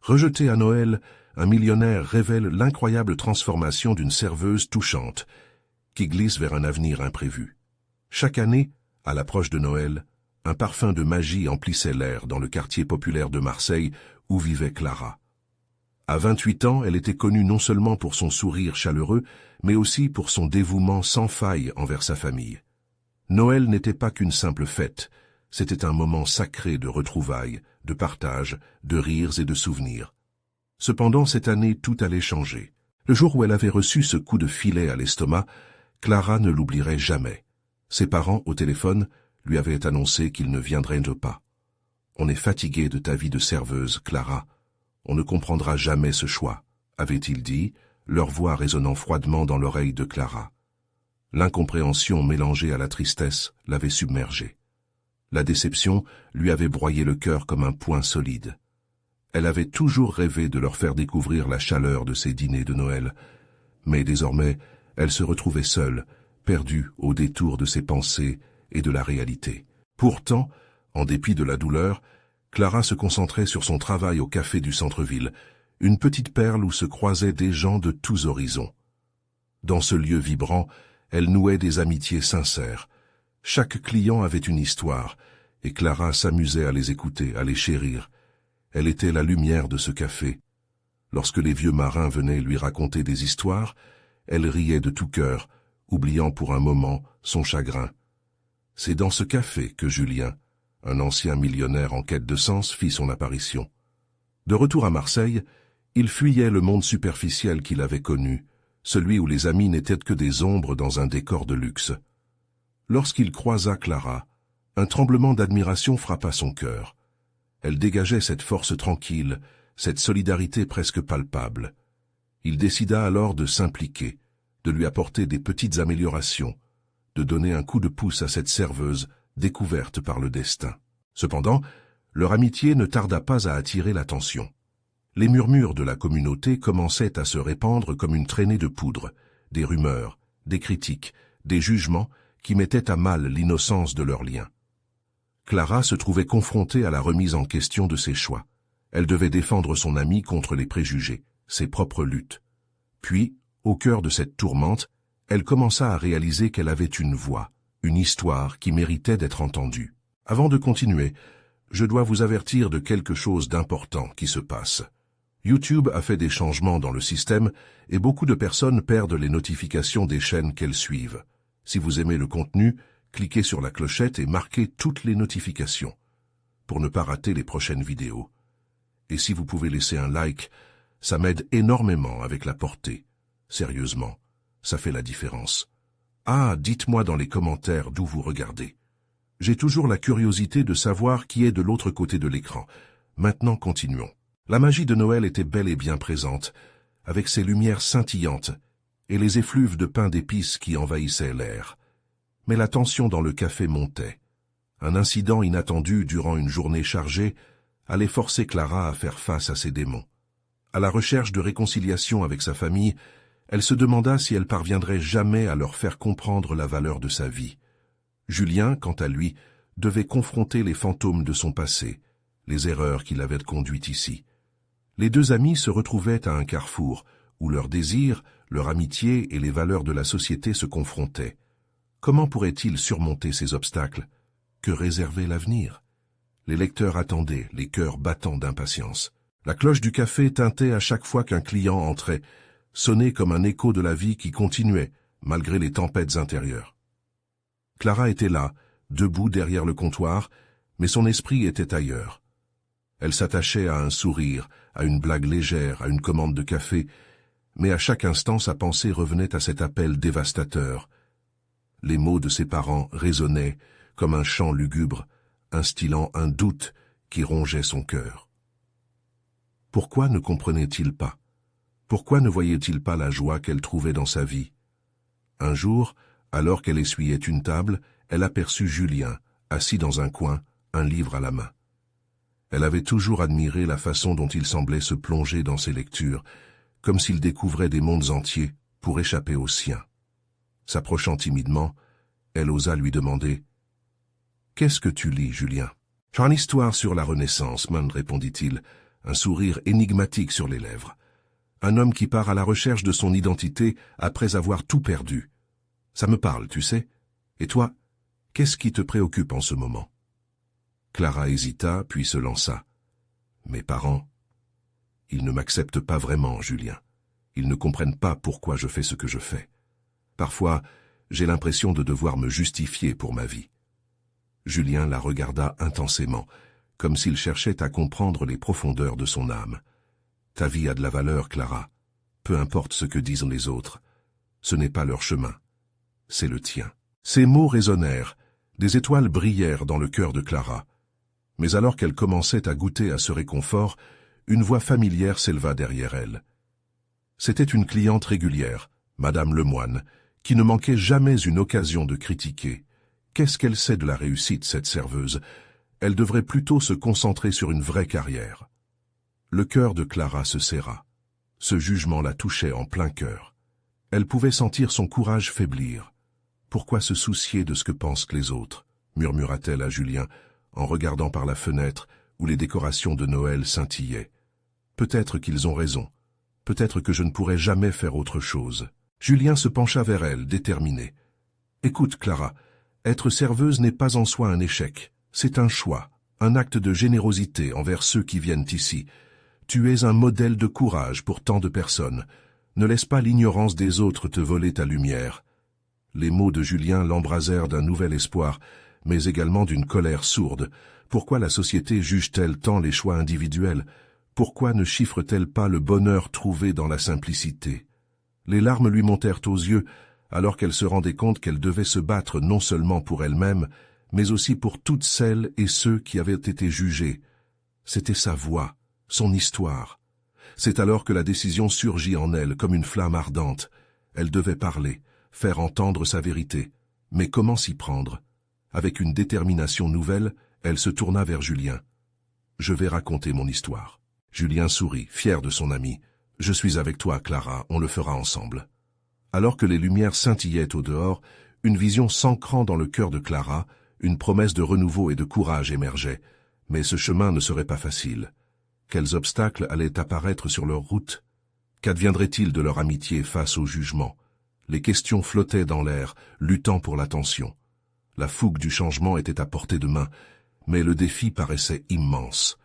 Rejeté à Noël, un millionnaire révèle l'incroyable transformation d'une serveuse touchante, qui glisse vers un avenir imprévu. Chaque année, à l'approche de Noël, un parfum de magie emplissait l'air dans le quartier populaire de Marseille où vivait Clara. À 28 ans, elle était connue non seulement pour son sourire chaleureux, mais aussi pour son dévouement sans faille envers sa famille. Noël n'était pas qu'une simple fête, c'était un moment sacré de retrouvailles, de partage, de rires et de souvenirs. Cependant, cette année, tout allait changer. Le jour où elle avait reçu ce coup de filet à l'estomac, Clara ne l'oublierait jamais. Ses parents, au téléphone, lui avaient annoncé qu'ils ne viendraient pas. « On est fatigué de ta vie de serveuse, Clara. On ne comprendra jamais ce choix, » avait-il dit, leur voix résonnant froidement dans l'oreille de Clara. L'incompréhension mélangée à la tristesse l'avait submergée. La déception lui avait broyé le cœur comme un poing solide. Elle avait toujours rêvé de leur faire découvrir la chaleur de ces dîners de Noël, mais désormais, elle se retrouvait seule, perdue au détour de ses pensées et de la réalité. Pourtant, en dépit de la douleur, Clara se concentrait sur son travail au café du centre-ville, une petite perle où se croisaient des gens de tous horizons. Dans ce lieu vibrant, elle nouait des amitiés sincères. Chaque client avait une histoire, et Clara s'amusait à les écouter, à les chérir. Elle était la lumière de ce café. Lorsque les vieux marins venaient lui raconter des histoires, elle riait de tout cœur, oubliant pour un moment son chagrin. C'est dans ce café que Julien, un ancien millionnaire en quête de sens, fit son apparition. De retour à Marseille, il fuyait le monde superficiel qu'il avait connu, celui où les amis n'étaient que des ombres dans un décor de luxe. Lorsqu'il croisa Clara, un tremblement d'admiration frappa son cœur. Elle dégageait cette force tranquille, cette solidarité presque palpable. Il décida alors de s'impliquer, de lui apporter des petites améliorations, de donner un coup de pouce à cette serveuse découverte par le destin. Cependant, leur amitié ne tarda pas à attirer l'attention. Les murmures de la communauté commençaient à se répandre comme une traînée de poudre, des rumeurs, des critiques, des jugements qui mettaient à mal l'innocence de leur lien. Clara se trouvait confrontée à la remise en question de ses choix. Elle devait défendre son amie contre les préjugés, ses propres luttes. Puis, au cœur de cette tourmente, elle commença à réaliser qu'elle avait une voix, une histoire qui méritait d'être entendue. Avant de continuer, je dois vous avertir de quelque chose d'important qui se passe. YouTube a fait des changements dans le système et beaucoup de personnes perdent les notifications des chaînes qu'elles suivent. Si vous aimez le contenu, cliquez sur la clochette et marquez toutes les notifications pour ne pas rater les prochaines vidéos. Et si vous pouvez laisser un like, ça m'aide énormément avec la portée. Sérieusement, ça fait la différence. Ah, dites-moi dans les commentaires d'où vous regardez. J'ai toujours la curiosité de savoir qui est de l'autre côté de l'écran. Maintenant, continuons. La magie de Noël était bel et bien présente, avec ses lumières scintillantes et les effluves de pain d'épices qui envahissaient l'air. Mais la tension dans le café montait. Un incident inattendu durant une journée chargée allait forcer Clara à faire face à ses démons. À la recherche de réconciliation avec sa famille, elle se demanda si elle parviendrait jamais à leur faire comprendre la valeur de sa vie. Julien, quant à lui, devait confronter les fantômes de son passé, les erreurs qui l'avaient conduit ici. Les deux amis se retrouvaient à un carrefour, où leurs désirs, leur amitié et les valeurs de la société se confrontaient. Comment pourraient-ils surmonter ces obstacles? Que réservait l'avenir? Les lecteurs attendaient, les cœurs battant d'impatience. La cloche du café tintait à chaque fois qu'un client entrait, sonnait comme un écho de la vie qui continuait, malgré les tempêtes intérieures. Clara était là, debout derrière le comptoir, mais son esprit était ailleurs. Elle s'attachait à un sourire, à une blague légère, à une commande de café, mais à chaque instant sa pensée revenait à cet appel dévastateur. Les mots de ses parents résonnaient comme un chant lugubre, instillant un doute qui rongeait son cœur. Pourquoi ne comprenait-il pas? Pourquoi ne voyait-il pas la joie qu'elle trouvait dans sa vie? Un jour, alors qu'elle essuyait une table, elle aperçut Julien, assis dans un coin, un livre à la main. Elle avait toujours admiré la façon dont il semblait se plonger dans ses lectures, comme s'il découvrait des mondes entiers pour échapper aux siens. S'approchant timidement, elle osa lui demander « Qu'est-ce que tu lis, Julien ?»« Une histoire sur la Renaissance, man, répondit-il, un sourire énigmatique sur les lèvres. Un homme qui part à la recherche de son identité après avoir tout perdu. Ça me parle, tu sais. Et toi, qu'est-ce qui te préoccupe en ce moment? Clara hésita, puis se lança. Mes parents, ils ne m'acceptent pas vraiment, Julien. Ils ne comprennent pas pourquoi je fais ce que je fais. Parfois, j'ai l'impression de devoir me justifier pour ma vie. Julien la regarda intensément, comme s'il cherchait à comprendre les profondeurs de son âme. Ta vie a de la valeur, Clara. Peu importe ce que disent les autres. Ce n'est pas leur chemin. C'est le tien. Ces mots résonnèrent. Des étoiles brillèrent dans le cœur de Clara. Mais alors qu'elle commençait à goûter à ce réconfort, une voix familière s'éleva derrière elle. C'était une cliente régulière, Madame Lemoine, qui ne manquait jamais une occasion de critiquer. Qu'est-ce qu'elle sait de la réussite, cette serveuse? Elle devrait plutôt se concentrer sur une vraie carrière. Le cœur de Clara se serra. Ce jugement la touchait en plein cœur. Elle pouvait sentir son courage faiblir. Pourquoi se soucier de ce que pensent les autres? Murmura-t-elle à Julien, en regardant par la fenêtre où les décorations de Noël scintillaient. Peut-être qu'ils ont raison. Peut-être que je ne pourrai jamais faire autre chose. Julien se pencha vers elle, déterminé. Écoute, Clara, être serveuse n'est pas en soi un échec. C'est un choix, un acte de générosité envers ceux qui viennent ici. Tu es un modèle de courage pour tant de personnes. Ne laisse pas l'ignorance des autres te voler ta lumière. Les mots de Julien l'embrasèrent d'un nouvel espoir, mais également d'une colère sourde. Pourquoi la société juge-t-elle tant les choix individuels? Pourquoi ne chiffre-t-elle pas le bonheur trouvé dans la simplicité? Les larmes lui montèrent aux yeux, alors qu'elle se rendait compte qu'elle devait se battre non seulement pour elle-même, mais aussi pour toutes celles et ceux qui avaient été jugés. C'était sa voix, son histoire. C'est alors que la décision surgit en elle comme une flamme ardente. Elle devait parler, faire entendre sa vérité. Mais comment s'y prendre? Avec une détermination nouvelle, elle se tourna vers Julien. « Je vais raconter mon histoire. » Julien sourit, fier de son ami. « Je suis avec toi, Clara, on le fera ensemble. » Alors que les lumières scintillaient au dehors, une vision s'ancrant dans le cœur de Clara, une promesse de renouveau et de courage émergeait. Mais ce chemin ne serait pas facile. Quels obstacles allaient apparaître sur leur route? Qu'adviendrait-il de leur amitié face au jugement? Les questions flottaient dans l'air, luttant pour l'attention. La fougue du changement était à portée de main, mais le défi paraissait immense.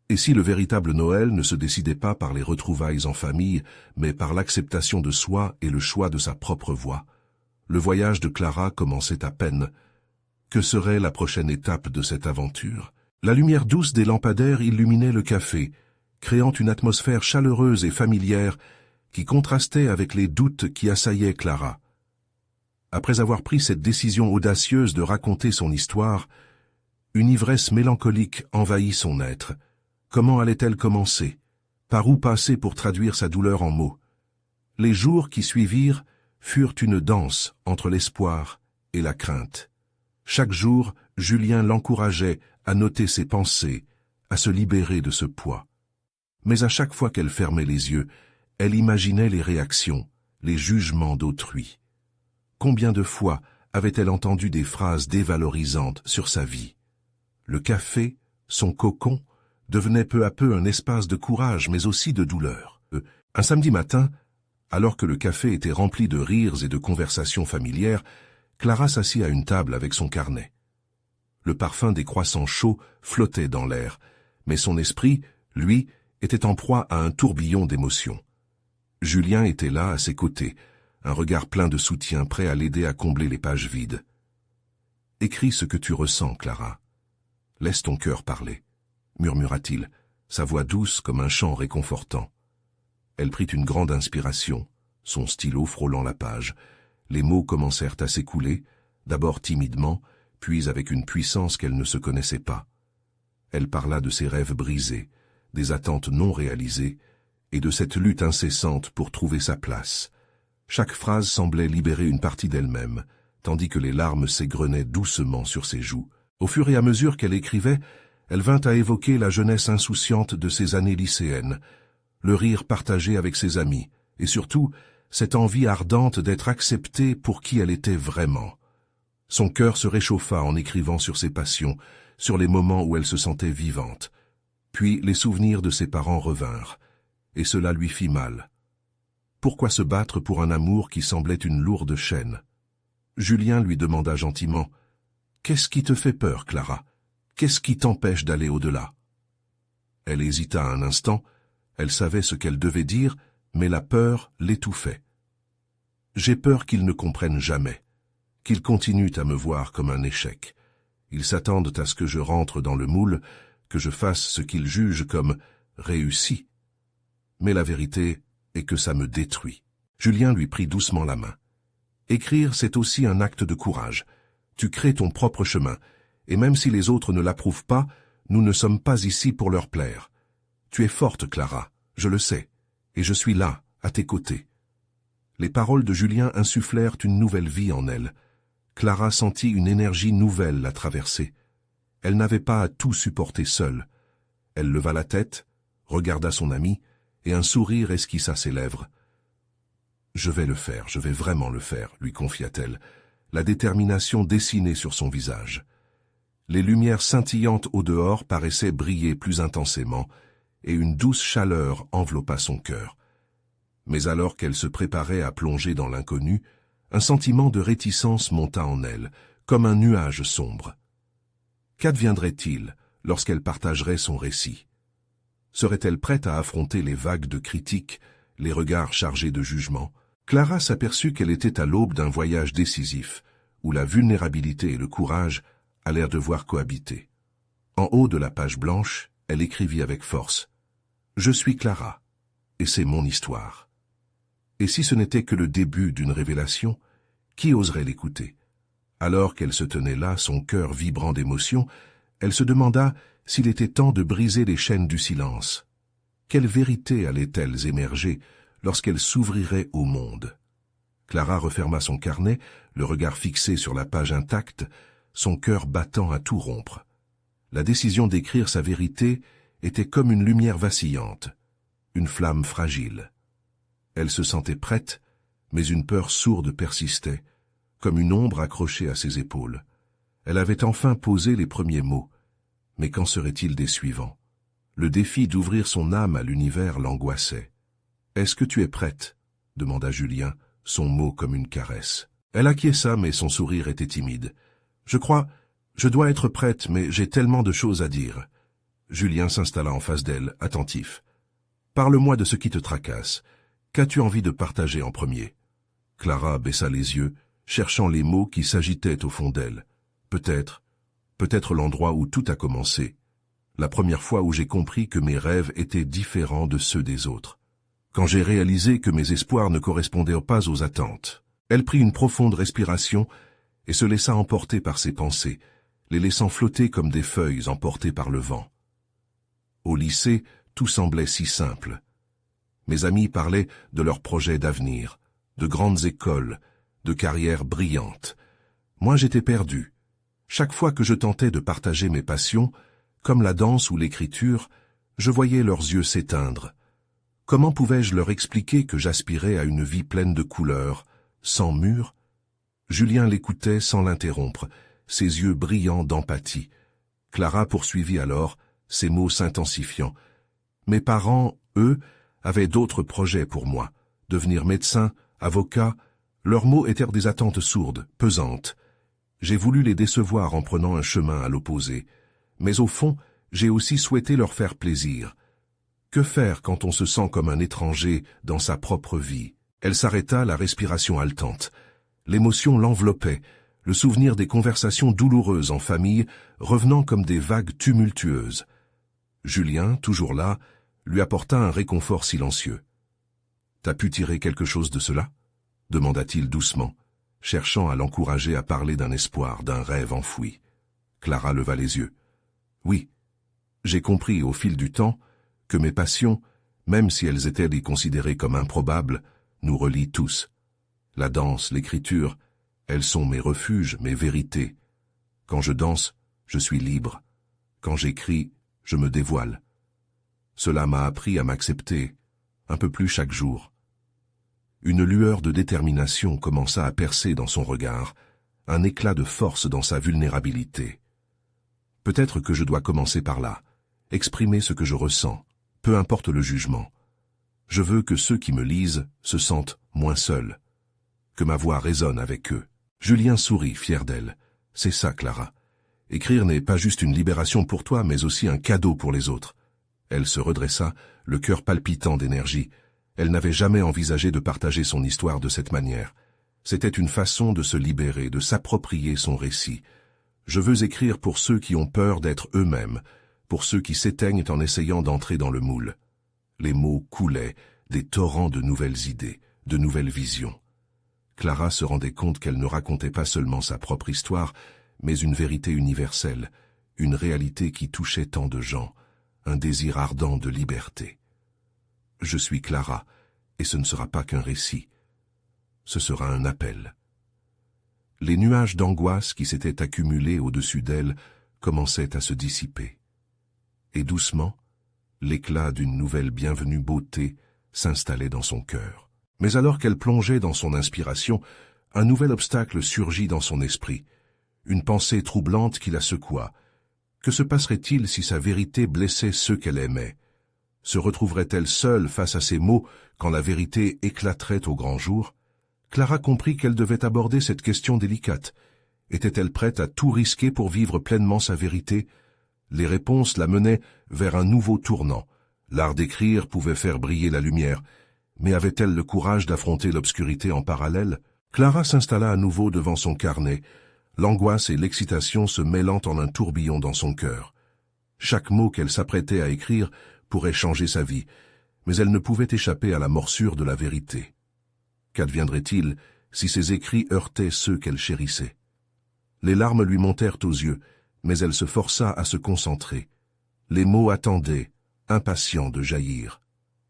Et si le véritable Noël ne se décidait pas par les retrouvailles en famille, mais par l'acceptation de soi et le choix de sa propre voie? Le voyage de Clara commençait à peine. Que serait la prochaine étape de cette aventure? La lumière douce des lampadaires illuminait le café, créant une atmosphère chaleureuse et familière qui contrastait avec les doutes qui assaillaient Clara. Après avoir pris cette décision audacieuse de raconter son histoire, une ivresse mélancolique envahit son être. Comment allait-elle commencer? Par où passer pour traduire sa douleur en mots? Les jours qui suivirent furent une danse entre l'espoir et la crainte. Chaque jour, Julien l'encourageait à noter ses pensées, à se libérer de ce poids. Mais à chaque fois qu'elle fermait les yeux, elle imaginait les réactions, les jugements d'autrui. Combien de fois avait-elle entendu des phrases dévalorisantes sur sa vie? Le café, son cocon, devenait peu à peu un espace de courage mais aussi de douleur. Un samedi matin, alors que le café était rempli de rires et de conversations familières, Clara s'assit à une table avec son carnet. Le parfum des croissants chauds flottait dans l'air, mais son esprit, lui, était en proie à un tourbillon d'émotions. Julien était là à ses côtés, un regard plein de soutien prêt à l'aider à combler les pages vides. « Écris ce que tu ressens, Clara. Laisse ton cœur parler, » murmura-t-il, sa voix douce comme un chant réconfortant. Elle prit une grande inspiration, son stylo frôlant la page. Les mots commencèrent à s'écouler, d'abord timidement, puis avec une puissance qu'elle ne se connaissait pas. Elle parla de ses rêves brisés, des attentes non réalisées, et de cette lutte incessante pour trouver sa place. Chaque phrase semblait libérer une partie d'elle-même, tandis que les larmes s'égrenaient doucement sur ses joues. Au fur et à mesure qu'elle écrivait, elle vint à évoquer la jeunesse insouciante de ses années lycéennes, le rire partagé avec ses amis, et surtout, cette envie ardente d'être acceptée pour qui elle était vraiment. Son cœur se réchauffa en écrivant sur ses passions, sur les moments où elle se sentait vivante. Puis les souvenirs de ses parents revinrent, et cela lui fit mal. Pourquoi se battre pour un amour qui semblait une lourde chaîne? Julien lui demanda gentiment, « Qu'est-ce qui te fait peur, Clara? Qu'est-ce qui t'empêche d'aller au-delà » Elle hésita un instant, elle savait ce qu'elle devait dire, mais la peur l'étouffait. « J'ai peur qu'ils ne comprennent jamais, qu'ils continuent à me voir comme un échec. Ils s'attendent à ce que je rentre dans le moule, que je fasse ce qu'ils jugent comme réussi. Mais la vérité est que ça me détruit. » Julien lui prit doucement la main. « Écrire, c'est aussi un acte de courage. Tu crées ton propre chemin, et même si les autres ne l'approuvent pas, nous ne sommes pas ici pour leur plaire. Tu es forte, Clara, je le sais, et je suis là, à tes côtés. » Les paroles de Julien insufflèrent une nouvelle vie en elle. Clara sentit une énergie nouvelle la traverser. Elle n'avait pas à tout supporter seule. Elle leva la tête, regarda son ami, et un sourire esquissa ses lèvres. « Je vais le faire, je vais vraiment le faire, » lui confia-t-elle, la détermination dessinée sur son visage. Les lumières scintillantes au-dehors paraissaient briller plus intensément, et une douce chaleur enveloppa son cœur. Mais alors qu'elle se préparait à plonger dans l'inconnu, un sentiment de réticence monta en elle, comme un nuage sombre. Qu'adviendrait-il lorsqu'elle partagerait son récit? Serait-elle prête à affronter les vagues de critiques, les regards chargés de jugement? Clara s'aperçut qu'elle était à l'aube d'un voyage décisif, où la vulnérabilité et le courage allèrent devoir cohabiter. En haut de la page blanche, elle écrivit avec force « Je suis Clara, et c'est mon histoire. » Et si ce n'était que le début d'une révélation, qui oserait l'écouter? Alors qu'elle se tenait là, son cœur vibrant d'émotion, elle se demanda s'il était temps de briser les chaînes du silence. Quelle vérité allaient-elles émerger lorsqu'elle s'ouvrirait au monde? Clara referma son carnet, le regard fixé sur la page intacte, son cœur battant à tout rompre. La décision d'écrire sa vérité était comme une lumière vacillante, une flamme fragile. Elle se sentait prête, mais une peur sourde persistait, comme une ombre accrochée à ses épaules. Elle avait enfin posé les premiers mots, mais qu'en serait-il des suivants? Le défi d'ouvrir son âme à l'univers l'angoissait. « Est-ce que tu es prête ?» demanda Julien, son mot comme une caresse. Elle acquiesça, mais son sourire était timide. « Je dois être prête, mais j'ai tellement de choses à dire. » Julien s'installa en face d'elle, attentif. « Parle-moi de ce qui te tracasse. Qu'as-tu envie de partager en premier ?» Clara baissa les yeux, cherchant les mots qui s'agitaient au fond d'elle. Peut-être l'endroit où tout a commencé. La première fois où j'ai compris que mes rêves étaient différents de ceux des autres. Quand j'ai réalisé que mes espoirs ne correspondaient pas aux attentes. Elle prit une profonde respiration et se laissa emporter par ses pensées, les laissant flotter comme des feuilles emportées par le vent. Au lycée, tout semblait si simple. Mes amis parlaient de leurs projets d'avenir, de grandes écoles, de carrières brillantes. Moi, j'étais perdu. Chaque fois que je tentais de partager mes passions, comme la danse ou l'écriture, je voyais leurs yeux s'éteindre. Comment pouvais-je leur expliquer que j'aspirais à une vie pleine de couleurs, sans murs? Julien l'écoutait sans l'interrompre, ses yeux brillants d'empathie. Clara poursuivit alors, ses mots s'intensifiant. Mes parents, eux, avaient d'autres projets pour moi. Devenir médecin, avocat, leurs mots étaient des attentes sourdes, pesantes. J'ai voulu les décevoir en prenant un chemin à l'opposé. Mais au fond, j'ai aussi souhaité leur faire plaisir. Que faire quand on se sent comme un étranger dans sa propre vie? Elle s'arrêta, la respiration haletante. L'émotion l'enveloppait, le souvenir des conversations douloureuses en famille revenant comme des vagues tumultueuses. Julien, toujours là, lui apporta un réconfort silencieux. « T'as pu tirer quelque chose de cela ?» demanda-t-il doucement, cherchant à l'encourager à parler d'un espoir, d'un rêve enfoui. Clara leva les yeux. « Oui, j'ai compris au fil du temps que mes passions, même si elles étaient considérées comme improbables, nous relient tous. La danse, l'écriture, elles sont mes refuges, mes vérités. Quand je danse, je suis libre. Quand j'écris, je me dévoile. Cela m'a appris à m'accepter, un peu plus chaque jour. » Une lueur de détermination commença à percer dans son regard, un éclat de force dans sa vulnérabilité. « Peut-être que je dois commencer par là, exprimer ce que je ressens, peu importe le jugement. Je veux que ceux qui me lisent se sentent moins seuls, que ma voix résonne avec eux. Julien sourit, fier d'elle. C'est ça, Clara. Écrire n'est pas juste une libération pour toi, mais aussi un cadeau pour les autres. Elle se redressa, le cœur palpitant d'énergie. Elle n'avait jamais envisagé de partager son histoire de cette manière. C'était une façon de se libérer, de s'approprier son récit. Je veux écrire pour ceux qui ont peur d'être eux-mêmes, pour ceux qui s'éteignent en essayant d'entrer dans le moule. Les mots coulaient, des torrents de nouvelles idées, de nouvelles visions. Clara se rendait compte qu'elle ne racontait pas seulement sa propre histoire, mais une vérité universelle, une réalité qui touchait tant de gens, un désir ardent de liberté. Je suis Clara, et ce ne sera pas qu'un récit. Ce sera un appel. Les nuages d'angoisse qui s'étaient accumulés au-dessus d'elle commençaient à se dissiper. Et doucement, l'éclat d'une nouvelle bienvenue beauté s'installait dans son cœur. Mais alors qu'elle plongeait dans son inspiration, un nouvel obstacle surgit dans son esprit, une pensée troublante qui la secoua. Que se passerait-il si sa vérité blessait ceux qu'elle aimait? Se retrouverait-elle seule face à ces mots quand la vérité éclaterait au grand jour? Clara comprit qu'elle devait aborder cette question délicate. Était-elle prête à tout risquer pour vivre pleinement sa vérité? Les réponses la menaient vers un nouveau tournant. L'art d'écrire pouvait faire briller la lumière, mais avait-elle le courage d'affronter l'obscurité en parallèle? Clara s'installa à nouveau devant son carnet, l'angoisse et l'excitation se mêlant en un tourbillon dans son cœur. Chaque mot qu'elle s'apprêtait à écrire pourrait changer sa vie, mais elle ne pouvait échapper à la morsure de la vérité. Qu'adviendrait-il si ses écrits heurtaient ceux qu'elle chérissait? Les larmes lui montèrent aux yeux, mais elle se força à se concentrer. Les mots attendaient, impatients de jaillir.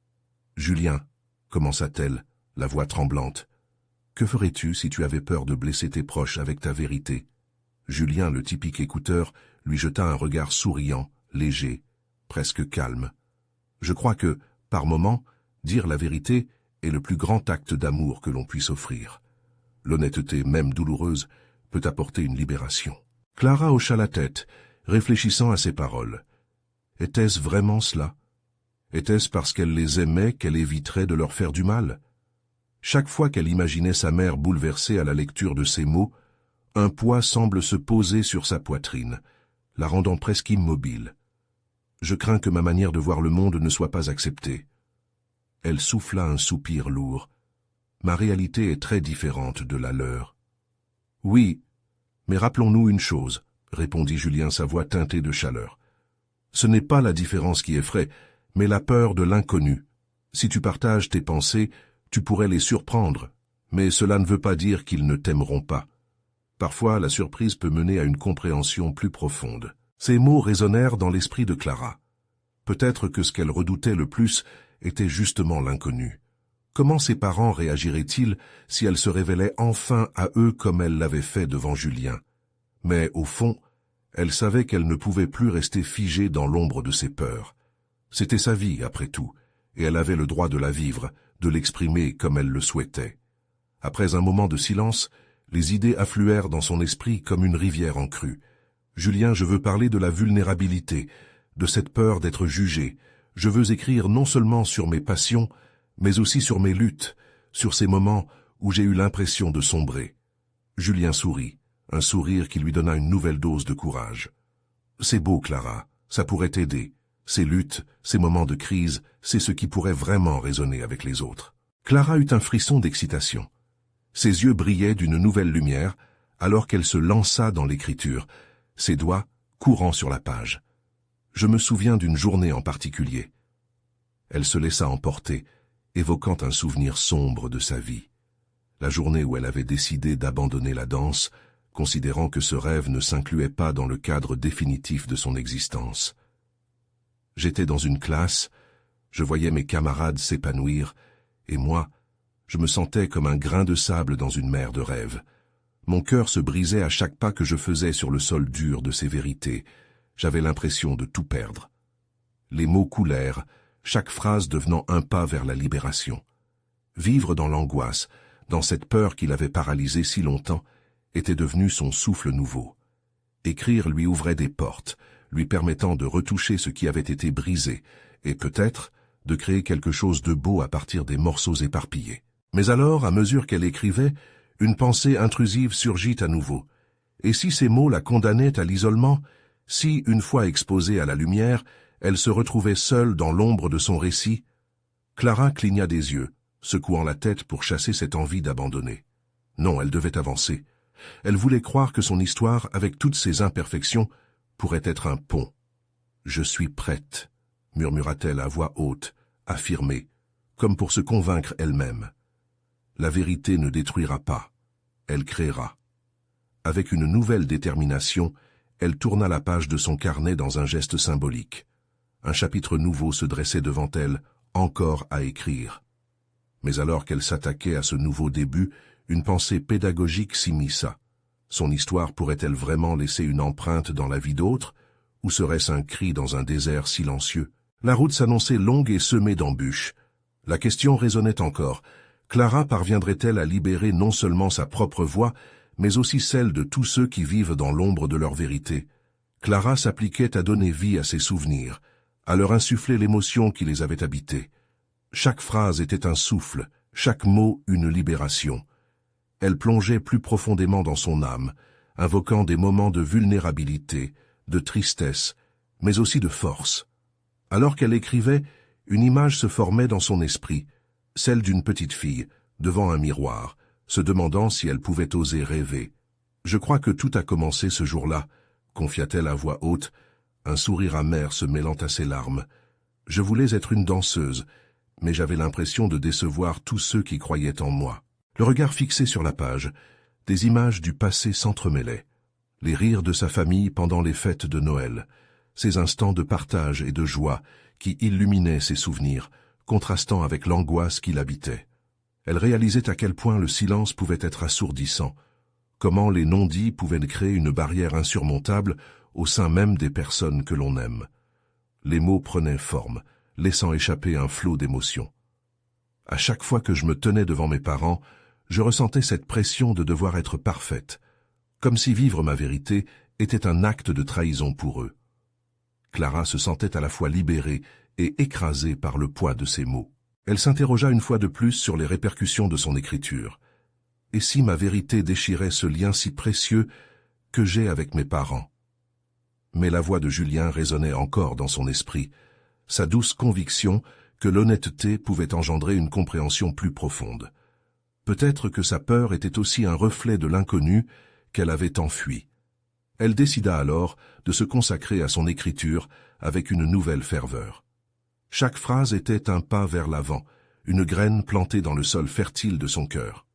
« Julien, » commença-t-elle, la voix tremblante, « que ferais-tu si tu avais peur de blesser tes proches avec ta vérité ?» Julien, le typique écouteur, lui jeta un regard souriant, léger, presque calme. « Je crois que, par moments, dire la vérité est le plus grand acte d'amour que l'on puisse offrir. L'honnêteté, même douloureuse, peut apporter une libération. » Clara hocha la tête, réfléchissant à ses paroles. Était-ce vraiment cela? Était-ce parce qu'elle les aimait qu'elle éviterait de leur faire du mal? Chaque fois qu'elle imaginait sa mère bouleversée à la lecture de ces mots, un poids semble se poser sur sa poitrine, la rendant presque immobile. « Je crains que ma manière de voir le monde ne soit pas acceptée. » Elle souffla un soupir lourd. « Ma réalité est très différente de la leur. »« Oui, mais rappelons-nous une chose, » répondit Julien, sa voix teintée de chaleur. « Ce n'est pas la différence qui effraie, mais la peur de l'inconnu. Si tu partages tes pensées, tu pourrais les surprendre, mais cela ne veut pas dire qu'ils ne t'aimeront pas. Parfois, la surprise peut mener à une compréhension plus profonde. » Ces mots résonnèrent dans l'esprit de Clara. Peut-être que ce qu'elle redoutait le plus était justement l'inconnu. Comment ses parents réagiraient-ils si elle se révélait enfin à eux comme elle l'avait fait devant Julien? Mais, au fond, elle savait qu'elle ne pouvait plus rester figée dans l'ombre de ses peurs. C'était sa vie, après tout, et elle avait le droit de la vivre, de l'exprimer comme elle le souhaitait. Après un moment de silence, les idées affluèrent dans son esprit comme une rivière en crue. « Julien, je veux parler de la vulnérabilité, de cette peur d'être jugé. Je veux écrire non seulement sur mes passions, mais aussi sur mes luttes, sur ces moments où j'ai eu l'impression de sombrer. » Julien sourit, un sourire qui lui donna une nouvelle dose de courage. « C'est beau, Clara, ça pourrait t'aider. Ces luttes, ces moments de crise, c'est ce qui pourrait vraiment résonner avec les autres. » Clara eut un frisson d'excitation. Ses yeux brillaient d'une nouvelle lumière, alors qu'elle se lança dans l'écriture, ses doigts courant sur la page. Je me souviens d'une journée en particulier. Elle se laissa emporter, évoquant un souvenir sombre de sa vie. La journée où elle avait décidé d'abandonner la danse, considérant que ce rêve ne s'incluait pas dans le cadre définitif de son existence. J'étais dans une classe, je voyais mes camarades s'épanouir, et moi, je me sentais comme un grain de sable dans une mer de rêves. Mon cœur se brisait à chaque pas que je faisais sur le sol dur de ces vérités. J'avais l'impression de tout perdre. Les mots coulèrent, chaque phrase devenant un pas vers la libération. Vivre dans l'angoisse, dans cette peur qui l'avait paralysé si longtemps, était devenu son souffle nouveau. Écrire lui ouvrait des portes, lui permettant de retoucher ce qui avait été brisé, et peut-être de créer quelque chose de beau à partir des morceaux éparpillés. Mais alors, à mesure qu'elle écrivait, une pensée intrusive surgit à nouveau. Et si ces mots la condamnaient à l'isolement, si, une fois exposée à la lumière, elle se retrouvait seule dans l'ombre de son récit, Clara cligna des yeux, secouant la tête pour chasser cette envie d'abandonner. Non, elle devait avancer. Elle voulait croire que son histoire, avec toutes ses imperfections, pourrait être un pont. « Je suis prête », murmura-t-elle à voix haute, affirmée, comme pour se convaincre elle-même. La vérité ne détruira pas, elle créera. Avec une nouvelle détermination, elle tourna la page de son carnet dans un geste symbolique. Un chapitre nouveau se dressait devant elle, encore à écrire. Mais alors qu'elle s'attaquait à ce nouveau début, une pensée pédagogique s'immisça. Son histoire pourrait-elle vraiment laisser une empreinte dans la vie d'autres, ou serait-ce un cri dans un désert silencieux? La route s'annonçait longue et semée d'embûches. La question résonnait encore. Clara parviendrait-elle à libérer non seulement sa propre voix, mais aussi celle de tous ceux qui vivent dans l'ombre de leur vérité? Clara s'appliquait à donner vie à ses souvenirs, à leur insuffler l'émotion qui les avait habités. Chaque phrase était un souffle, chaque mot une libération. Elle plongeait plus profondément dans son âme, invoquant des moments de vulnérabilité, de tristesse, mais aussi de force. Alors qu'elle écrivait, une image se formait dans son esprit, celle d'une petite fille, devant un miroir, se demandant si elle pouvait oser rêver. « Je crois que tout a commencé ce jour-là », confia-t-elle à voix haute, un sourire amer se mêlant à ses larmes. « Je voulais être une danseuse, mais j'avais l'impression de décevoir tous ceux qui croyaient en moi. » Le regard fixé sur la page, des images du passé s'entremêlaient. Les rires de sa famille pendant les fêtes de Noël, ces instants de partage et de joie qui illuminaient ses souvenirs, contrastant avec l'angoisse qui l'habitait. Elle réalisait à quel point le silence pouvait être assourdissant, comment les non-dits pouvaient créer une barrière insurmontable au sein même des personnes que l'on aime. Les mots prenaient forme, laissant échapper un flot d'émotions. À chaque fois que je me tenais devant mes parents, je ressentais cette pression de devoir être parfaite, comme si vivre ma vérité était un acte de trahison pour eux. Clara se sentait à la fois libérée et écrasée par le poids de ces mots. Elle s'interrogea une fois de plus sur les répercussions de son écriture. Et si ma vérité déchirait ce lien si précieux que j'ai avec mes parents? Mais la voix de Julien résonnait encore dans son esprit, sa douce conviction que l'honnêteté pouvait engendrer une compréhension plus profonde. Peut-être que sa peur était aussi un reflet de l'inconnu qu'elle avait enfui. Elle décida alors de se consacrer à son écriture avec une nouvelle ferveur. Chaque phrase était un pas vers l'avant, une graine plantée dans le sol fertile de son cœur.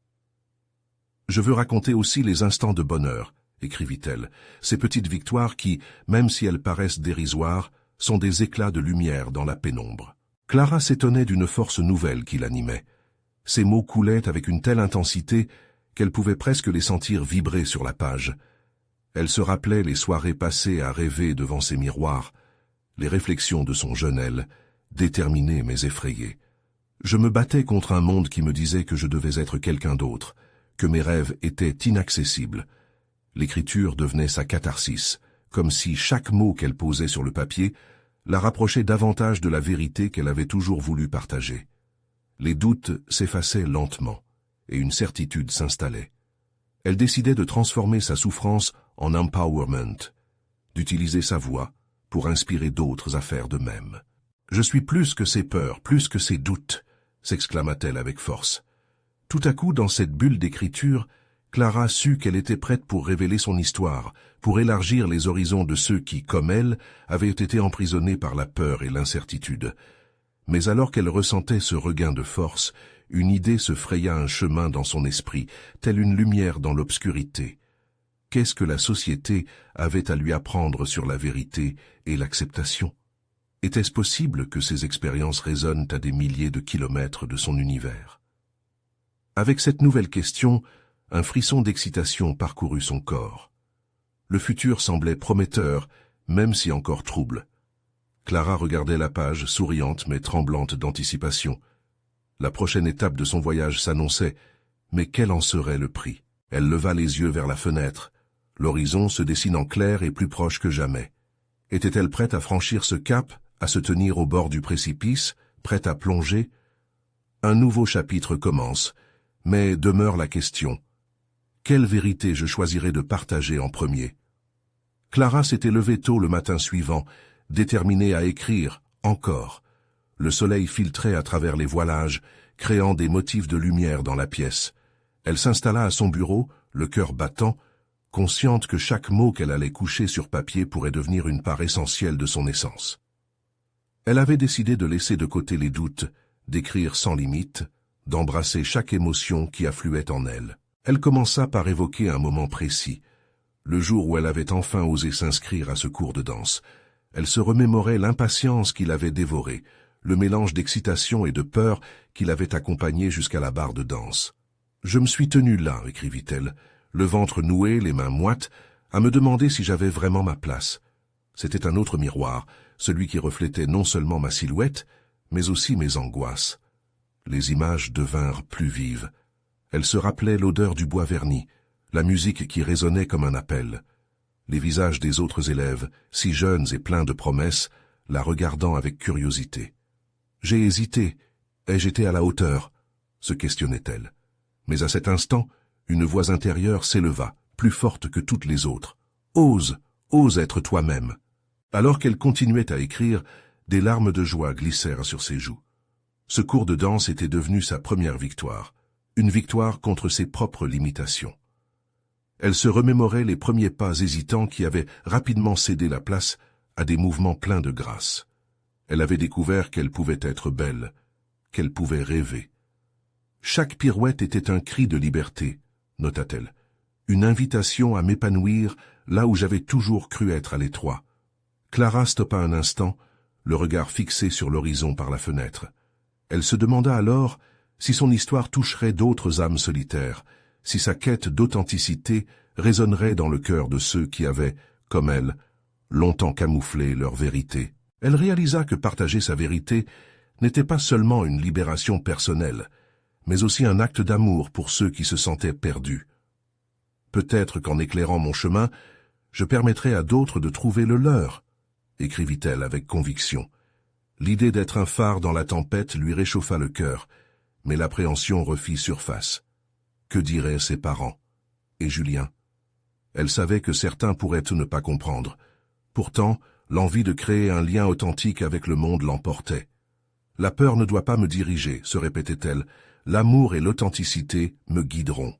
« Je veux raconter aussi les instants de bonheur », écrivit-elle, « ces petites victoires qui, même si elles paraissent dérisoires, sont des éclats de lumière dans la pénombre. » Clara s'étonnait d'une force nouvelle qui l'animait. Ses mots coulaient avec une telle intensité qu'elle pouvait presque les sentir vibrer sur la page. Elle se rappelait les soirées passées à rêver devant ses miroirs, les réflexions de son jeune elle, déterminée mais effrayée. Je me battais contre un monde qui me disait que je devais être quelqu'un d'autre, que mes rêves étaient inaccessibles. L'écriture devenait sa catharsis, comme si chaque mot qu'elle posait sur le papier la rapprochait davantage de la vérité qu'elle avait toujours voulu partager. Les doutes s'effaçaient lentement, et une certitude s'installait. Elle décidait de transformer sa souffrance en empowerment, d'utiliser sa voix pour inspirer d'autres à faire de même. « Je suis plus que ces peurs, plus que ces doutes », s'exclama-t-elle avec force. Tout à coup, dans cette bulle d'écriture, Clara sut qu'elle était prête pour révéler son histoire, pour élargir les horizons de ceux qui, comme elle, avaient été emprisonnés par la peur et l'incertitude. Mais alors qu'elle ressentait ce regain de force, une idée se fraya un chemin dans son esprit, telle une lumière dans l'obscurité. Qu'est-ce que la société avait à lui apprendre sur la vérité et l'acceptation? Était-ce possible que ces expériences résonnent à des milliers de kilomètres de son univers? Avec cette nouvelle question, un frisson d'excitation parcourut son corps. Le futur semblait prometteur, même si encore trouble. Clara regardait la page, souriante mais tremblante d'anticipation. La prochaine étape de son voyage s'annonçait, mais quel en serait le prix? Elle leva les yeux vers la fenêtre. L'horizon se dessinant clair et plus proche que jamais. Était-elle prête à franchir ce cap, à se tenir au bord du précipice, prête à plonger? Un nouveau chapitre commence, mais demeure la question. Quelle vérité je choisirais de partager en premier? Clara s'était levée tôt le matin suivant, déterminée à écrire, encore. Le soleil filtrait à travers les voilages, créant des motifs de lumière dans la pièce. Elle s'installa à son bureau, le cœur battant, consciente que chaque mot qu'elle allait coucher sur papier pourrait devenir une part essentielle de son essence. Elle avait décidé de laisser de côté les doutes, d'écrire sans limite, d'embrasser chaque émotion qui affluait en elle. Elle commença par évoquer un moment précis, le jour où elle avait enfin osé s'inscrire à ce cours de danse. Elle se remémorait l'impatience qui l'avait dévorée, le mélange d'excitation et de peur qui l'avait accompagnée jusqu'à la barre de danse. « Je me suis tenue là », écrivit-elle, le ventre noué, les mains moites, à me demander si j'avais vraiment ma place. C'était un autre miroir, celui qui reflétait non seulement ma silhouette, mais aussi mes angoisses. Les images devinrent plus vives. Elle se rappelait l'odeur du bois verni, la musique qui résonnait comme un appel. Les visages des autres élèves, si jeunes et pleins de promesses, la regardant avec curiosité. « J'ai hésité. Ai-je été à la hauteur ?» se questionnait-elle. Mais à cet instant, une voix intérieure s'éleva, plus forte que toutes les autres. « Ose, ose être toi-même !» Alors qu'elle continuait à écrire, des larmes de joie glissèrent sur ses joues. Ce cours de danse était devenu sa première victoire, une victoire contre ses propres limitations. Elle se remémorait les premiers pas hésitants qui avaient rapidement cédé la place à des mouvements pleins de grâce. Elle avait découvert qu'elle pouvait être belle, qu'elle pouvait rêver. Chaque pirouette était un cri de liberté, nota-t-elle, une invitation à m'épanouir là où j'avais toujours cru être à l'étroit. Clara stoppa un instant, le regard fixé sur l'horizon par la fenêtre. Elle se demanda alors si son histoire toucherait d'autres âmes solitaires, si sa quête d'authenticité résonnerait dans le cœur de ceux qui avaient, comme elle, longtemps camouflé leur vérité. Elle réalisa que partager sa vérité n'était pas seulement une libération personnelle, mais aussi un acte d'amour pour ceux qui se sentaient perdus. Peut-être qu'en éclairant mon chemin, je permettrai à d'autres de trouver le leur, écrivit-elle avec conviction. L'idée d'être un phare dans la tempête lui réchauffa le cœur, mais l'appréhension refit surface. Que diraient ses parents? Et Julien? Elle savait que certains pourraient ne pas comprendre. Pourtant, l'envie de créer un lien authentique avec le monde l'emportait. La peur ne doit pas me diriger, se répétait-elle. L'amour et l'authenticité me guideront.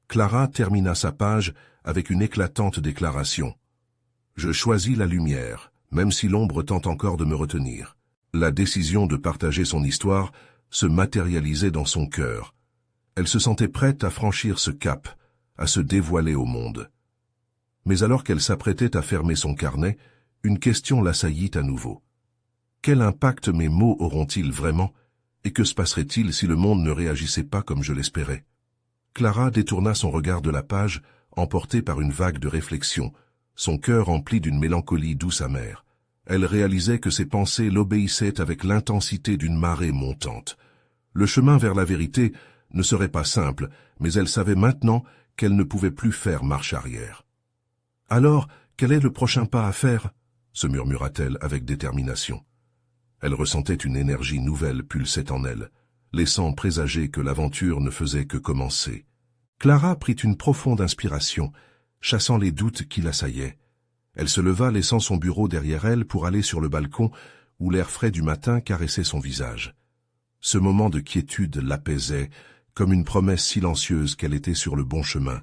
Clara termina sa page avec une éclatante déclaration. Je choisis la lumière, même si l'ombre tente encore de me retenir. La décision de partager son histoire se matérialisait dans son cœur. Elle se sentait prête à franchir ce cap, à se dévoiler au monde. Mais alors qu'elle s'apprêtait à fermer son carnet, une question l'assaillit à nouveau. Quel impact mes mots auront-ils vraiment, et que se passerait-il si le monde ne réagissait pas comme je l'espérais? Clara détourna son regard de la page, emportée par une vague de réflexion, son cœur empli d'une mélancolie douce amère. Elle réalisait que ses pensées l'obéissaient avec l'intensité d'une marée montante. Le chemin vers la vérité ne serait pas simple, mais elle savait maintenant qu'elle ne pouvait plus faire marche arrière. « Alors, quel est le prochain pas à faire ?» se murmura-t-elle avec détermination. Elle ressentait une énergie nouvelle pulser en elle, laissant présager que l'aventure ne faisait que commencer. Clara prit une profonde inspiration, chassant les doutes qui l'assaillaient. Elle se leva, laissant son bureau derrière elle pour aller sur le balcon où l'air frais du matin caressait son visage. Ce moment de quiétude l'apaisait, comme une promesse silencieuse qu'elle était sur le bon chemin.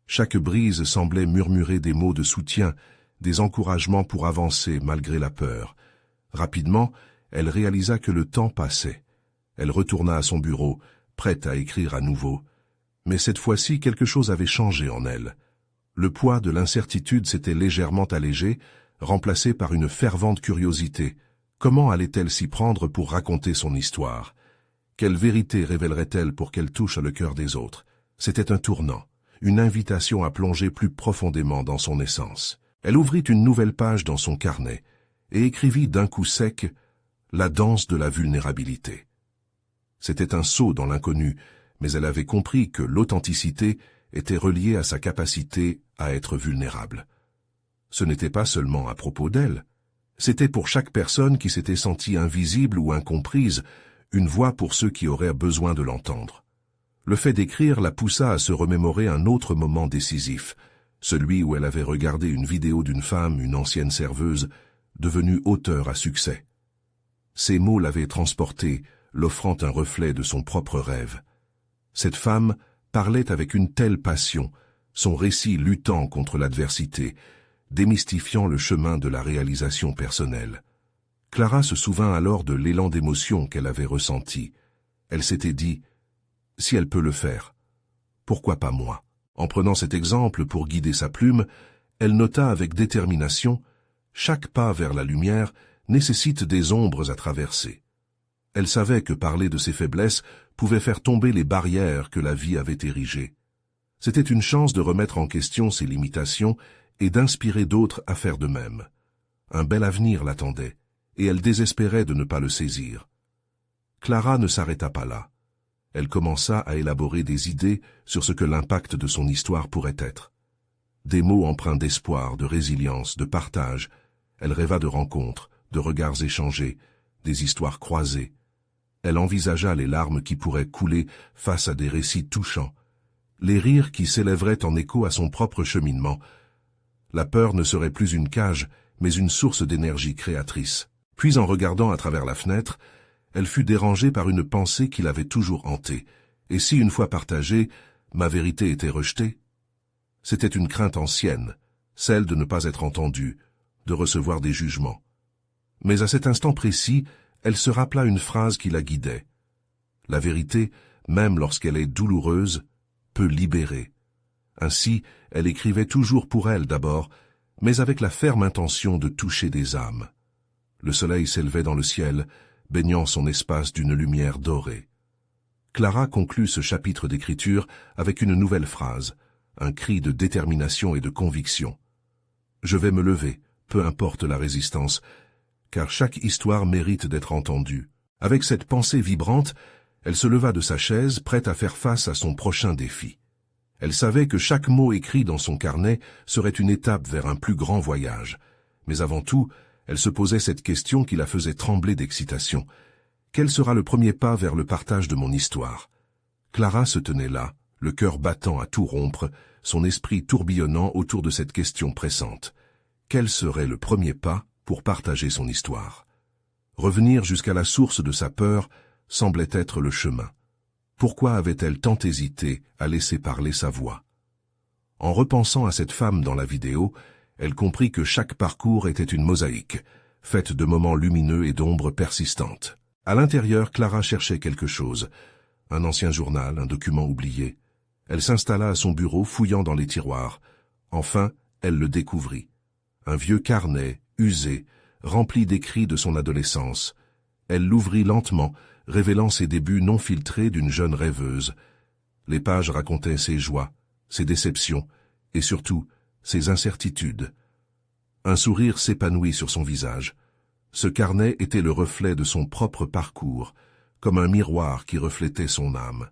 Chaque brise semblait murmurer des mots de soutien, des encouragements pour avancer malgré la peur. Rapidement, elle réalisa que le temps passait. Elle retourna à son bureau, prête à écrire à nouveau. Mais cette fois-ci, quelque chose avait changé en elle. Le poids de l'incertitude s'était légèrement allégé, remplacé par une fervente curiosité. Comment allait-elle s'y prendre pour raconter son histoire? Quelle vérité révélerait-elle pour qu'elle touche le cœur des autres? C'était un tournant, une invitation à plonger plus profondément dans son essence. Elle ouvrit une nouvelle page dans son carnet et écrivit d'un coup sec « La danse de la vulnérabilité ». C'était un saut dans l'inconnu, mais elle avait compris que l'authenticité était reliée à sa capacité à être vulnérable. Ce n'était pas seulement à propos d'elle. C'était pour chaque personne qui s'était sentie invisible ou incomprise, une voix pour ceux qui auraient besoin de l'entendre. Le fait d'écrire la poussa à se remémorer un autre moment décisif, celui où elle avait regardé une vidéo d'une femme, une ancienne serveuse, devenue auteure à succès. Ces mots l'avaient transportée, l'offrant un reflet de son propre rêve. Cette femme parlait avec une telle passion, son récit luttant contre l'adversité, démystifiant le chemin de la réalisation personnelle. Clara se souvint alors de l'élan d'émotion qu'elle avait ressenti. Elle s'était dit « Si elle peut le faire, pourquoi pas moi ?» En prenant cet exemple pour guider sa plume, elle nota avec détermination « Chaque pas vers la lumière nécessite des ombres à traverser. » Elle savait que parler de ses faiblesses pouvait faire tomber les barrières que la vie avait érigées. C'était une chance de remettre en question ses limitations et d'inspirer d'autres à faire de même. Un bel avenir l'attendait, et elle désespérait de ne pas le saisir. Clara ne s'arrêta pas là. Elle commença à élaborer des idées sur ce que l'impact de son histoire pourrait être. Des mots empreints d'espoir, de résilience, de partage. Elle rêva de rencontres, de regards échangés, des histoires croisées. Elle envisagea les larmes qui pourraient couler face à des récits touchants, les rires qui s'élèveraient en écho à son propre cheminement. La peur ne serait plus une cage, mais une source d'énergie créatrice. Puis en regardant à travers la fenêtre, elle fut dérangée par une pensée qui l'avait toujours hantée. Et si, une fois partagée, ma vérité était rejetée? C'était une crainte ancienne, celle de ne pas être entendue, de recevoir des jugements. Mais à cet instant précis, elle se rappela une phrase qui la guidait. La vérité, même lorsqu'elle est douloureuse, peut libérer. Ainsi, elle écrivait toujours pour elle d'abord, mais avec la ferme intention de toucher des âmes. Le soleil s'élevait dans le ciel, baignant son espace d'une lumière dorée. Clara conclut ce chapitre d'écriture avec une nouvelle phrase, un cri de détermination et de conviction. Je vais me lever, peu importe la résistance, car chaque histoire mérite d'être entendue. Avec cette pensée vibrante, elle se leva de sa chaise, prête à faire face à son prochain défi. Elle savait que chaque mot écrit dans son carnet serait une étape vers un plus grand voyage. Mais avant tout, elle se posait cette question qui la faisait trembler d'excitation. Quel sera le premier pas vers le partage de mon histoire? Clara se tenait là, le cœur battant à tout rompre, son esprit tourbillonnant autour de cette question pressante. Quel serait le premier pas pour partager son histoire? Revenir jusqu'à la source de sa peur semblait être le chemin. Pourquoi avait-elle tant hésité à laisser parler sa voix? En repensant à cette femme dans la vidéo, elle comprit que chaque parcours était une mosaïque, faite de moments lumineux et d'ombres persistantes. À l'intérieur, Clara cherchait quelque chose. Un ancien journal, un document oublié. Elle s'installa à son bureau, fouillant dans les tiroirs. Enfin, elle le découvrit. Un vieux carnet, usé, rempli d'écrits de son adolescence. Elle l'ouvrit lentement, révélant ses débuts non filtrés d'une jeune rêveuse. Les pages racontaient ses joies, ses déceptions, et surtout, ses incertitudes. Un sourire s'épanouit sur son visage. Ce carnet était le reflet de son propre parcours, comme un miroir qui reflétait son âme.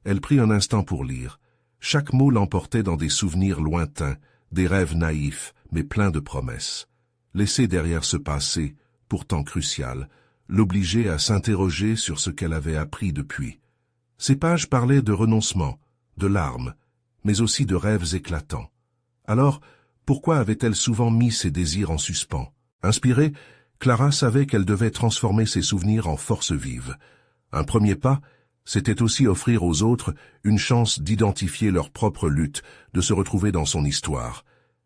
Elle prit un instant pour lire. Chaque mot l'emportait dans des souvenirs lointains, des rêves naïfs, mais pleins de promesses. Laisser derrière ce passé, pourtant crucial, l'obligeait à s'interroger sur ce qu'elle avait appris depuis. Ces pages parlaient de renoncement, de larmes, mais aussi de rêves éclatants. Alors, pourquoi avait-elle souvent mis ses désirs en suspens? Inspirée, Clara savait qu'elle devait transformer ses souvenirs en force vive. Un premier pas, c'était aussi offrir aux autres une chance d'identifier leur propre lutte, de se retrouver dans son histoire.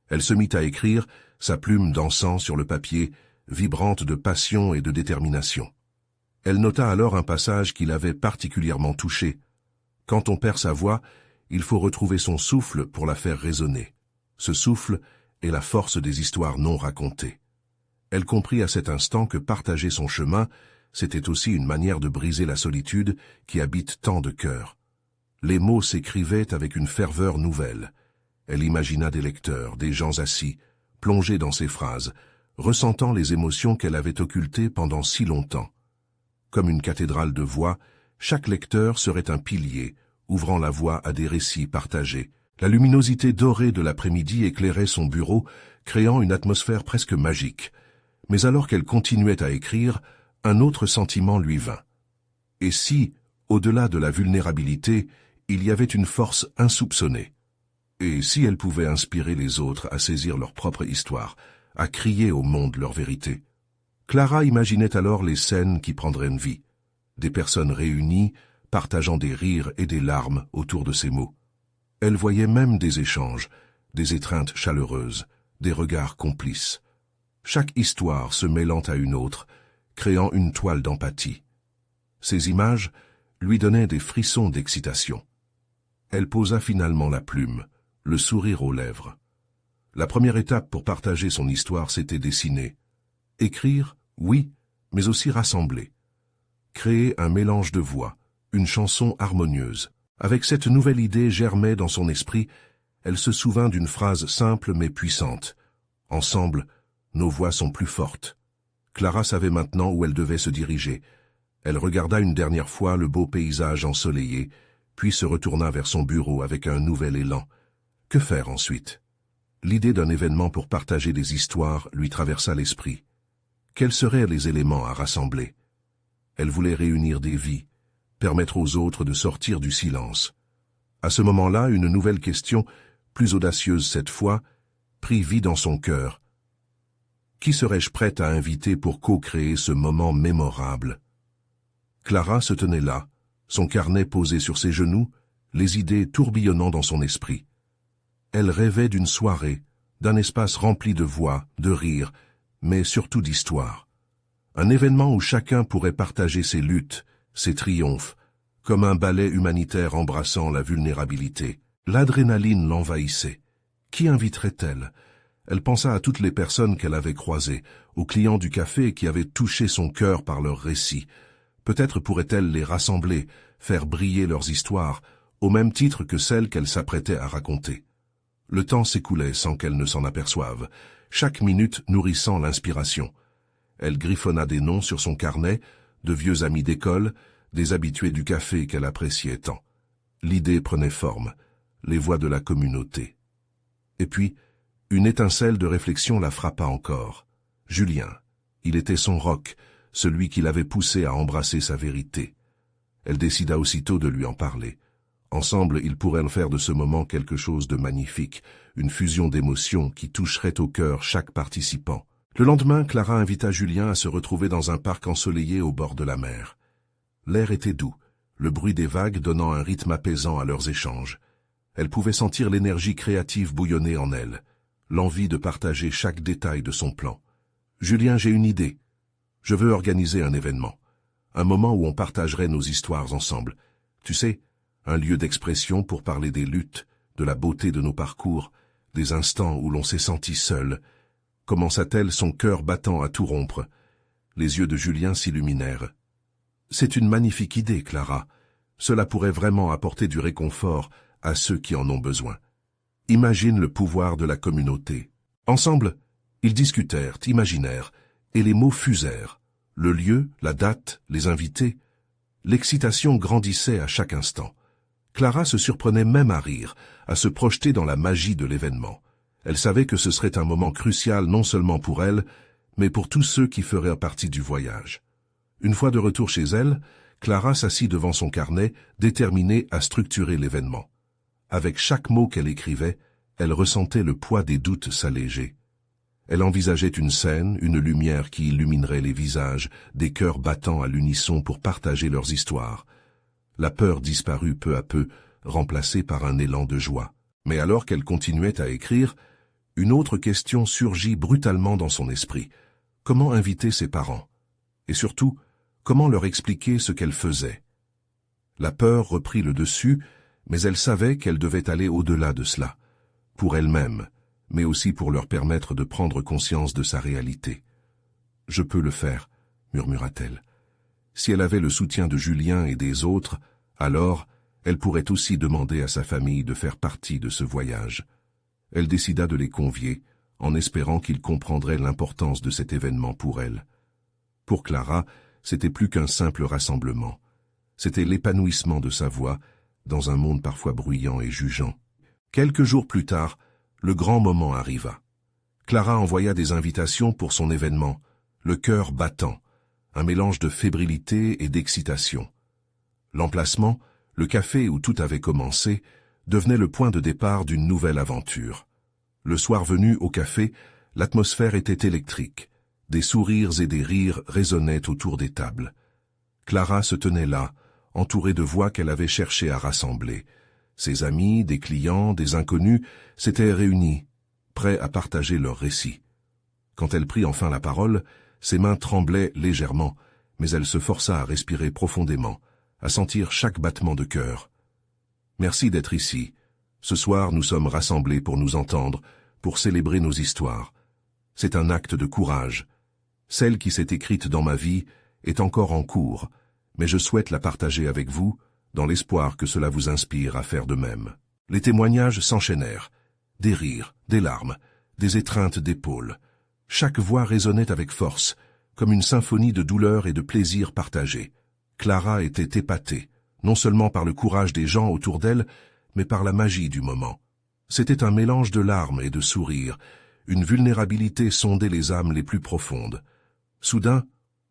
Elle se mit à écrire, sa plume dansant sur le papier, vibrante de passion et de détermination. Elle nota alors un passage qui l'avait particulièrement touchée. Quand on perd sa voix, il faut retrouver son souffle pour la faire résonner. Ce souffle est la force des histoires non racontées. Elle comprit à cet instant que partager son chemin, c'était aussi une manière de briser la solitude qui habite tant de cœurs. Les mots s'écrivaient avec une ferveur nouvelle. Elle imagina des lecteurs, des gens assis, plongés dans ses phrases, ressentant les émotions qu'elle avait occultées pendant si longtemps. Comme une cathédrale de voix, chaque lecteur serait un pilier, ouvrant la voie à des récits partagés, La luminosité dorée de l'après-midi éclairait son bureau, créant une atmosphère presque magique. Mais alors qu'elle continuait à écrire, un autre sentiment lui vint. Et si, au-delà de la vulnérabilité, il y avait une force insoupçonnée? Et si elle pouvait inspirer les autres à saisir leur propre histoire, à crier au monde leur vérité? Clara imaginait alors les scènes qui prendraient vie. Des personnes réunies, partageant des rires et des larmes autour de ces mots. Elle voyait même des échanges, des étreintes chaleureuses, des regards complices. Chaque histoire se mêlant à une autre, créant une toile d'empathie. Ces images lui donnaient des frissons d'excitation. Elle posa finalement la plume, le sourire aux lèvres. La première étape pour partager son histoire s'était dessinée. Écrire, oui, mais aussi rassembler. Créer un mélange de voix, une chanson harmonieuse. Avec cette nouvelle idée germait dans son esprit, elle se souvint d'une phrase simple mais puissante. Ensemble, nos voix sont plus fortes. Clara savait maintenant où elle devait se diriger. Elle regarda une dernière fois le beau paysage ensoleillé, puis se retourna vers son bureau avec un nouvel élan. Que faire ensuite? L'idée d'un événement pour partager des histoires lui traversa l'esprit. Quels seraient les éléments à rassembler? Elle voulait réunir des vies, permettre aux autres de sortir du silence. À ce moment-là, une nouvelle question, plus audacieuse cette fois, prit vie dans son cœur. Qui serais-je prête à inviter pour co-créer ce moment mémorable? Clara se tenait là, son carnet posé sur ses genoux, les idées tourbillonnant dans son esprit. Elle rêvait d'une soirée, d'un espace rempli de voix, de rires, mais surtout d'histoire. Un événement où chacun pourrait partager ses luttes, ses triomphes, comme un ballet humanitaire embrassant la vulnérabilité. L'adrénaline l'envahissait. Qui inviterait-elle? Elle pensa à toutes les personnes qu'elle avait croisées, aux clients du café qui avaient touché son cœur par leurs récits. Peut-être pourrait-elle les rassembler, faire briller leurs histoires, au même titre que celles qu'elle s'apprêtait à raconter. Le temps s'écoulait sans qu'elle ne s'en aperçoive, chaque minute nourrissant l'inspiration. Elle griffonna des noms sur son carnet, de vieux amis d'école, des habitués du café qu'elle appréciait tant. L'idée prenait forme, les voix de la communauté. Et puis, une étincelle de réflexion la frappa encore. Julien, il était son roc, celui qui l'avait poussée à embrasser sa vérité. Elle décida aussitôt de lui en parler. Ensemble, ils pourraient faire de ce moment quelque chose de magnifique, une fusion d'émotions qui toucherait au cœur chaque participant. Le lendemain, Clara invita Julien à se retrouver dans un parc ensoleillé au bord de la mer. L'air était doux, le bruit des vagues donnant un rythme apaisant à leurs échanges. Elle pouvait sentir l'énergie créative bouillonner en elle, l'envie de partager chaque détail de son plan. « Julien, j'ai une idée. Je veux organiser un événement. Un moment où on partagerait nos histoires ensemble. Tu sais, un lieu d'expression pour parler des luttes, de la beauté de nos parcours, des instants où l'on s'est senti seul. » Commença-t-elle, son cœur battant à tout rompre. Les yeux de Julien s'illuminèrent. « C'est une magnifique idée, Clara. Cela pourrait vraiment apporter du réconfort à ceux qui en ont besoin. Imagine le pouvoir de la communauté. » Ensemble, ils discutèrent, imaginèrent, et les mots fusèrent. Le lieu, la date, les invités. L'excitation grandissait à chaque instant. Clara se surprenait même à rire, à se projeter dans la magie de l'événement. Elle savait que ce serait un moment crucial non seulement pour elle, mais pour tous ceux qui feraient partie du voyage. Une fois de retour chez elle, Clara s'assit devant son carnet, déterminée à structurer l'événement. Avec chaque mot qu'elle écrivait, elle ressentait le poids des doutes s'alléger. Elle envisageait une scène, une lumière qui illuminerait les visages, des cœurs battant à l'unisson pour partager leurs histoires. La peur disparut peu à peu, remplacée par un élan de joie. Mais alors qu'elle continuait à écrire, une autre question surgit brutalement dans son esprit. Comment inviter ses parents? Et surtout, comment leur expliquer ce qu'elle faisait? La peur reprit le dessus, mais elle savait qu'elle devait aller au-delà de cela, pour elle-même, mais aussi pour leur permettre de prendre conscience de sa réalité. « Je peux le faire », murmura-t-elle. Si elle avait le soutien de Julien et des autres, alors elle pourrait aussi demander à sa famille de faire partie de ce voyage. Elle décida de les convier, en espérant qu'ils comprendraient l'importance de cet événement pour elle. Pour Clara, c'était plus qu'un simple rassemblement. C'était l'épanouissement de sa voix, dans un monde parfois bruyant et jugeant. Quelques jours plus tard, le grand moment arriva. Clara envoya des invitations pour son événement, le cœur battant, un mélange de fébrilité et d'excitation. L'emplacement, le café où tout avait commencé, devenait le point de départ d'une nouvelle aventure. Le soir venu au café, l'atmosphère était électrique. Des sourires et des rires résonnaient autour des tables. Clara se tenait là, entourée de voix qu'elle avait cherché à rassembler. Ses amis, des clients, des inconnus s'étaient réunis, prêts à partager leurs récits. Quand elle prit enfin la parole, ses mains tremblaient légèrement, mais elle se força à respirer profondément, à sentir chaque battement de cœur. « Merci d'être ici. Ce soir, nous sommes rassemblés pour nous entendre, pour célébrer nos histoires. C'est un acte de courage. Celle qui s'est écrite dans ma vie est encore en cours, mais je souhaite la partager avec vous, dans l'espoir que cela vous inspire à faire de même. » Les témoignages s'enchaînèrent. Des rires, des larmes, des étreintes d'épaules. Chaque voix résonnait avec force, comme une symphonie de douleur et de plaisir partagés. Clara était épatée, non seulement par le courage des gens autour d'elle, mais par la magie du moment. C'était un mélange de larmes et de sourires, une vulnérabilité sondait les âmes les plus profondes. Soudain,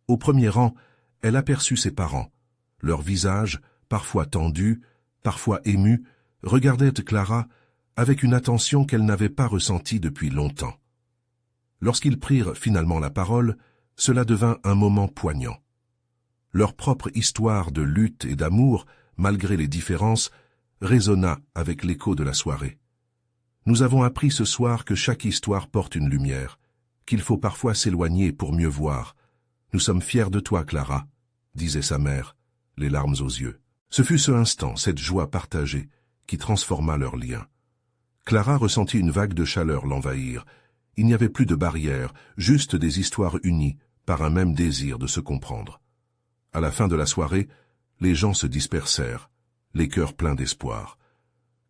au premier rang, elle aperçut ses parents. Leurs visages, parfois tendus, parfois émus, regardaient Clara avec une attention qu'elle n'avait pas ressentie depuis longtemps. Lorsqu'ils prirent finalement la parole, cela devint un moment poignant. Leur propre histoire de lutte et d'amour, malgré les différences, résonna avec l'écho de la soirée. Nous avons appris ce soir que chaque histoire porte une lumière, qu'il faut parfois s'éloigner pour mieux voir. Nous sommes fiers de toi, Clara, disait sa mère, les larmes aux yeux. Ce fut ce instant, cette joie partagée, qui transforma leur lien. Clara ressentit une vague de chaleur l'envahir. Il n'y avait plus de barrières, juste des histoires unies par un même désir de se comprendre. À la fin de la soirée, les gens se dispersèrent, les cœurs pleins d'espoir.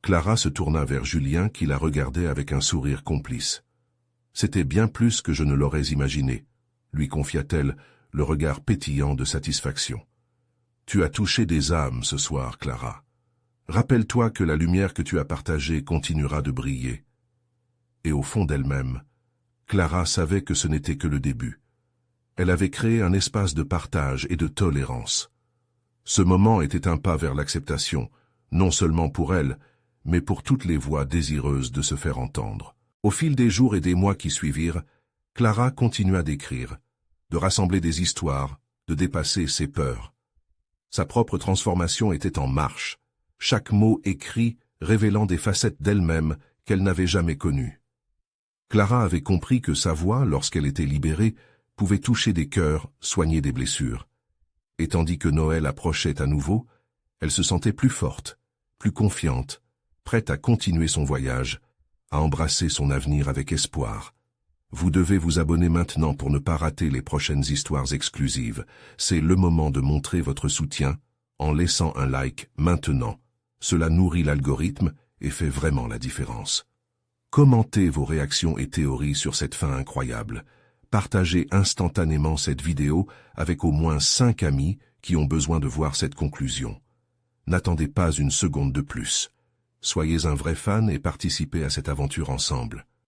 Clara se tourna vers Julien qui la regardait avec un sourire complice. « C'était bien plus que je ne l'aurais imaginé », lui confia-t-elle, le regard pétillant de satisfaction. « Tu as touché des âmes ce soir, Clara. Rappelle-toi que la lumière que tu as partagée continuera de briller. » Et au fond d'elle-même, Clara savait que ce n'était que le début. Elle avait créé un espace de partage et de tolérance. Ce moment était un pas vers l'acceptation, non seulement pour elle, mais pour toutes les voix désireuses de se faire entendre. Au fil des jours et des mois qui suivirent, Clara continua d'écrire, de rassembler des histoires, de dépasser ses peurs. Sa propre transformation était en marche, chaque mot écrit révélant des facettes d'elle-même qu'elle n'avait jamais connues. Clara avait compris que sa voix, lorsqu'elle était libérée, pouvait toucher des cœurs, soigner des blessures. Et tandis que Noël approchait à nouveau, elle se sentait plus forte, plus confiante, prête à continuer son voyage, à embrasser son avenir avec espoir. Vous devez vous abonner maintenant pour ne pas rater les prochaines histoires exclusives. C'est le moment de montrer votre soutien en laissant un like maintenant. Cela nourrit l'algorithme et fait vraiment la différence. Commentez vos réactions et théories sur cette fin incroyable. Partagez instantanément cette vidéo avec au moins 5 amis qui ont besoin de voir cette conclusion. N'attendez pas une seconde de plus. Soyez un vrai fan et participez à cette aventure ensemble.